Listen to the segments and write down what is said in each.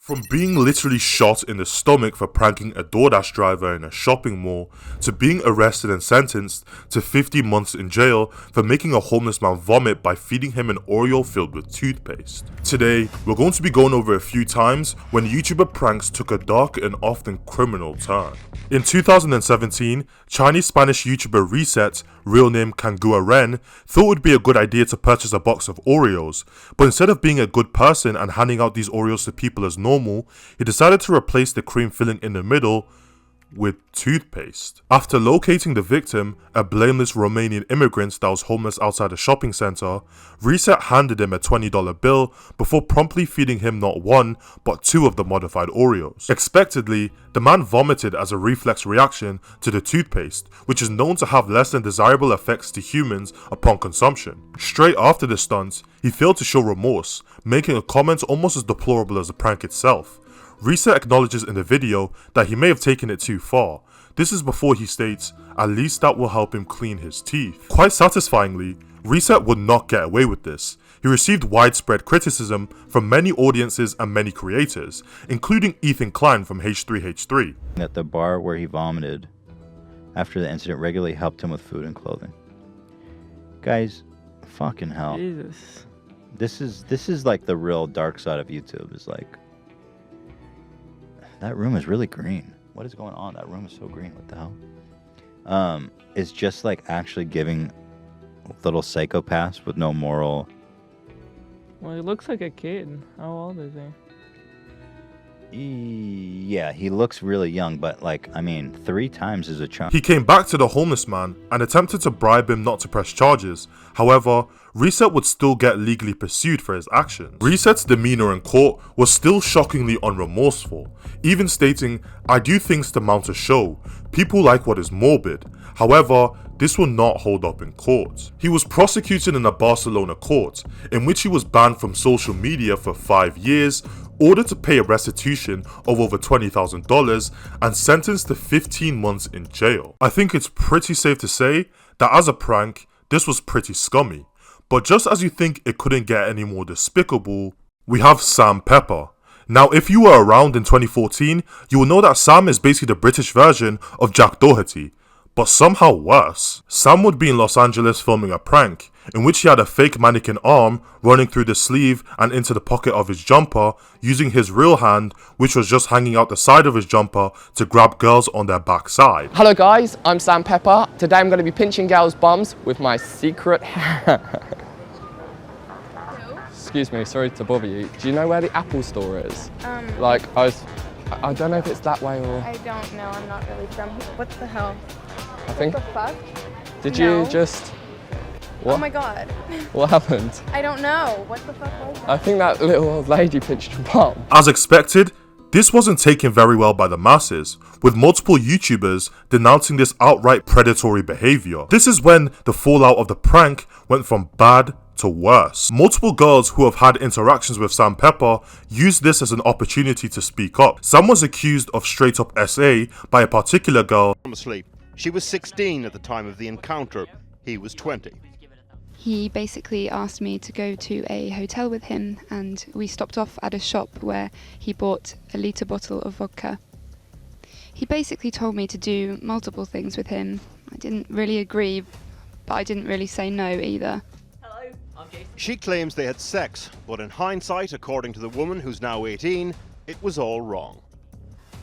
From being literally shot in the stomach for pranking a DoorDash driver in a shopping mall, to being arrested and sentenced to 50 months in jail for making a homeless man vomit by feeding him an Oreo filled with toothpaste. Today, we're going to be going over a few times when YouTuber pranks took a dark and often criminal turn. In 2017, Chinese-Spanish YouTuber Reset, real name Kangua Ren, thought it would be a good idea to purchase a box of Oreos, but instead of being a good person and handing out these Oreos to people as normal, he decided to replace the cream filling in the middle with toothpaste. After locating the victim, a blameless Romanian immigrant that was homeless outside a shopping center, Reset handed him a $20 bill before promptly feeding him not one, but two of the modified Oreos. Expectedly, the man vomited as a reflex reaction to the toothpaste, which is known to have less than desirable effects to humans upon consumption. Straight after the stunt, he failed to show remorse, making a comment almost as deplorable as the prank itself. Reset acknowledges in the video that he may have taken it too far. This is before he states, at least that will help him clean his teeth. Quite satisfyingly, Reset would not get away with this. He received widespread criticism from many audiences and many creators, including Ethan Klein from H3H3. At the bar where he vomited after the incident regularly helped him with food and clothing. Guys, fucking hell. Jesus. This is like the real dark side of YouTube. Is like, that room is really green. What is going on? That room is so green. What the hell? It's just like actually giving little psychopaths with no moral. Well, he looks like a kid. How old is he? Yeah, he looks really young, but like, I mean, 3 times is a chunk. He came back to the homeless man and attempted to bribe him not to press charges. However, Reset would still get legally pursued for his actions. Reset's demeanor in court was still shockingly unremorseful, even stating, "I do things to mount a show. People like what is morbid. However, this will not hold up in court." He was prosecuted in a Barcelona court, in which he was banned from social media for 5 years, ordered to pay a restitution of over $20,000, and sentenced to 15 months in jail. I think it's pretty safe to say that as a prank, this was pretty scummy. But just as you think it couldn't get any more despicable, we have Sam Pepper. Now, if you were around in 2014, you will know that Sam is basically the British version of Jack Doherty, but somehow worse. Sam would be in Los Angeles filming a prank, in which he had a fake mannequin arm running through the sleeve and into the pocket of his jumper, using his real hand, which was just hanging out the side of his jumper, to grab girls on their backside. Hello guys, I'm Sam Pepper. Today I'm going to be pinching girls' bums with my secret Excuse me, sorry to bother you. Do you know where the Apple store is? I don't know if it's that way or... I don't know, I'm not really from here. What the hell? I think... What the fuck? Did No. you just... What? Oh my god. What happened? I don't know. What the fuck was that? I think that little old lady pinched your bum. As expected, this wasn't taken very well by the masses, with multiple YouTubers denouncing this outright predatory behavior. This is when the fallout of the prank went from bad to worse. Multiple girls who have had interactions with Sam Pepper used this as an opportunity to speak up. Sam was accused of straight up SA by a particular girl. Asleep. She was 16 at the time of the encounter. He was 20. He basically asked me to go to a hotel with him, and we stopped off at a shop where he bought a litre bottle of vodka. He basically told me to do multiple things with him. I didn't really agree, but I didn't really say no either. She claims they had sex, but in hindsight, according to the woman who's now 18, it was all wrong.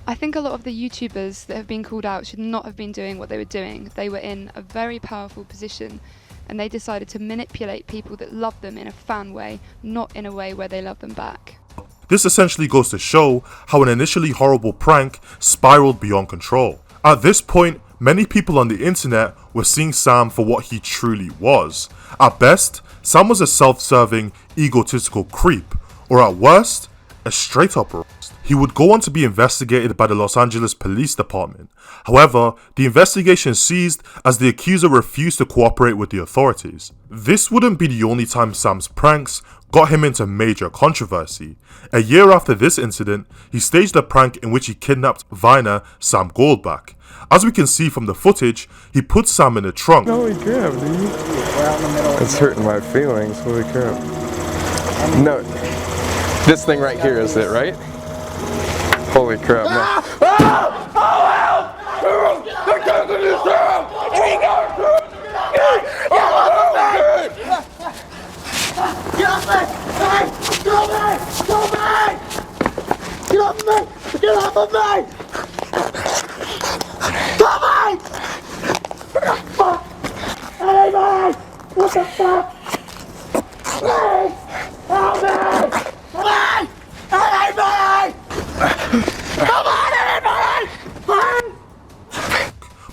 I think a lot of the YouTubers that have been called out should not have been doing what they were doing. They were in a very powerful position, and they decided to manipulate people that love them in a fan way, not in a way where they love them back. This essentially goes to show how an initially horrible prank spiraled beyond control. At this point, many people on the internet were seeing Sam for what he truly was. At best, Sam was a self-serving, egotistical creep, or at worst, a straight-up roast. He would go on to be investigated by the Los Angeles Police Department. However, the investigation ceased as the accuser refused to cooperate with the authorities. This wouldn't be the only time Sam's pranks got him into major controversy. A year after this incident, he staged a prank in which he kidnapped Viner Sam Goldback. As we can see from the footage, he put Sam in a trunk. Holy crap, dude. It's hurting my feelings, holy crap. No, this thing right here is it, right? Holy crap, no.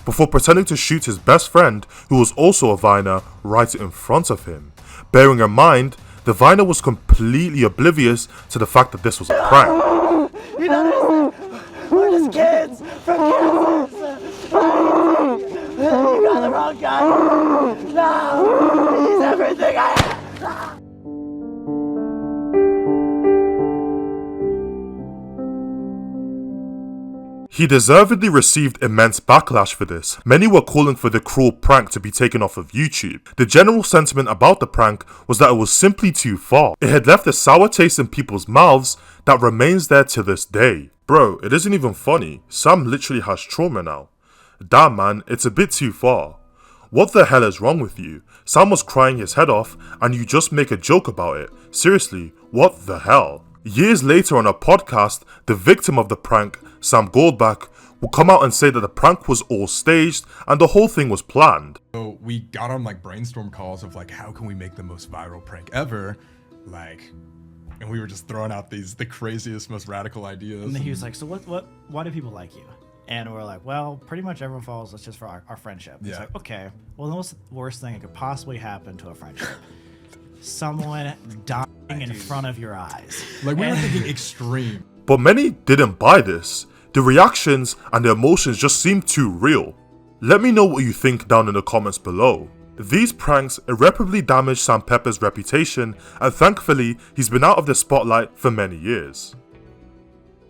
Before pretending to shoot his best friend, who was also a Viner, right in front of him. Bearing in mind, the Viner was completely oblivious to the fact that this was a prank. You don't understand. We're just kids from Kansas. You got the wrong guy. No, he's everything I am. He deservedly received immense backlash for this. Many were calling for the cruel prank to be taken off of YouTube. The general sentiment about the prank was that it was simply too far. It had left a sour taste in people's mouths that remains there to this day. Bro, it isn't even funny. Sam literally has trauma now. Damn man, it's a bit too far. What the hell is wrong with you? Sam was crying his head off and you just make a joke about it. Seriously, what the hell? Years later on a podcast, the victim of the prank, Sam Goldback, will come out and say that the prank was all staged and the whole thing was planned. So we got on like brainstorm calls of like, how can we make the most viral prank ever? Like, and we were just throwing out the craziest, most radical ideas. And then he was like, so why do people like you? And we're like, well, pretty much everyone follows us just for our friendship. He's like, okay, well, the most worst thing that could possibly happen to a friendship. Someone dying in front of your eyes. Like, we were thinking extreme. But many didn't buy this. The reactions and the emotions just seemed too real. Let me know what you think down in the comments below. These pranks irreparably damaged Sam Pepper's reputation, and thankfully he's been out of the spotlight for many years.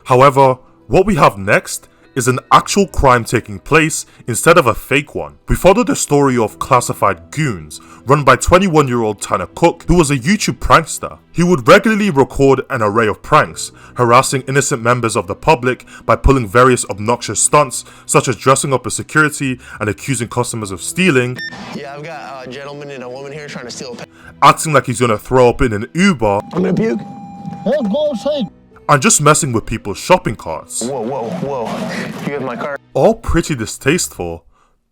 However, what we have next is an actual crime taking place instead of a fake one. We follow the story of classified goons run by 21-year-old Tanner Cook, who was a YouTube prankster. He would regularly record an array of pranks, harassing innocent members of the public by pulling various obnoxious stunts, such as dressing up as security and accusing customers of stealing. Yeah, I've got a gentleman and a woman here trying to steal a pen. Acting like he's gonna throw up in an Uber. I'm gonna puke. Oh, go outside. And just messing with people's shopping carts. Whoa, whoa, whoa. You have my car. All pretty distasteful,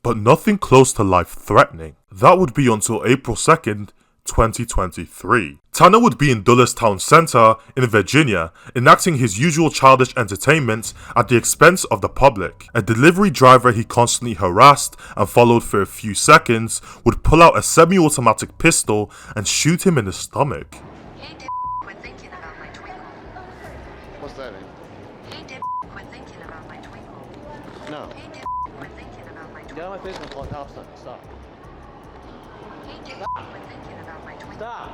but nothing close to life-threatening. That would be until April 2nd, 2023. Tanner would be in Dulles Town Center in Virginia, enacting his usual childish entertainment at the expense of the public. A delivery driver he constantly harassed and followed for a few seconds would pull out a semi-automatic pistol and shoot him in the stomach. What's that mean? Hey, Dip, quit thinking about my twinkle. No. Hey, Dip, quit thinking about my twinkle. Get out of my face and call cops on. Stop. Hey, Dip, quit thinking about my twinkle. Stop.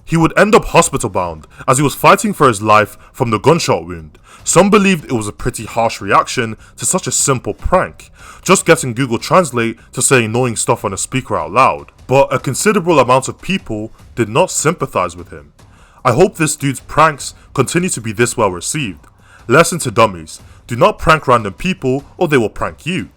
He would end up hospital bound as he was fighting for his life from the gunshot wound. Some believed it was a pretty harsh reaction to such a simple prank, just getting Google Translate to say annoying stuff on a speaker out loud. But a considerable amount of people did not sympathize with him. I hope this dude's pranks continue to be this well received. Lesson to dummies: do not prank random people or they will prank you.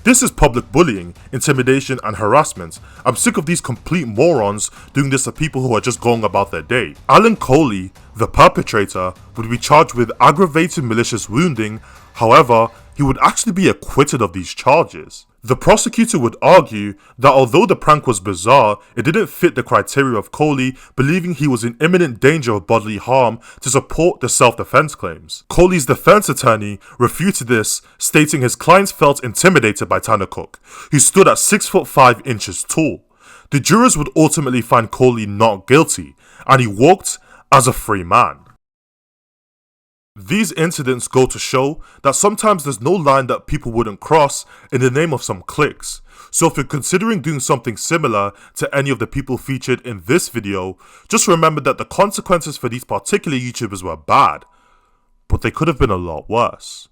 This is public bullying, intimidation and harassment. I'm sick of these complete morons doing this to people who are just going about their day. Alan Coley, the perpetrator, would be charged with aggravated malicious wounding. However, he would actually be acquitted of these charges. The prosecutor would argue that although the prank was bizarre, it didn't fit the criteria of Coley believing he was in imminent danger of bodily harm to support the self-defense claims. Coley's defense attorney refuted this, stating his clients felt intimidated by Tanner Cook, who stood at 6'5" tall. The jurors would ultimately find Coley not guilty, and he walked as a free man. These incidents go to show that sometimes there's no line that people wouldn't cross in the name of some clicks. So if you're considering doing something similar to any of the people featured in this video, just remember that the consequences for these particular YouTubers were bad, but they could have been a lot worse.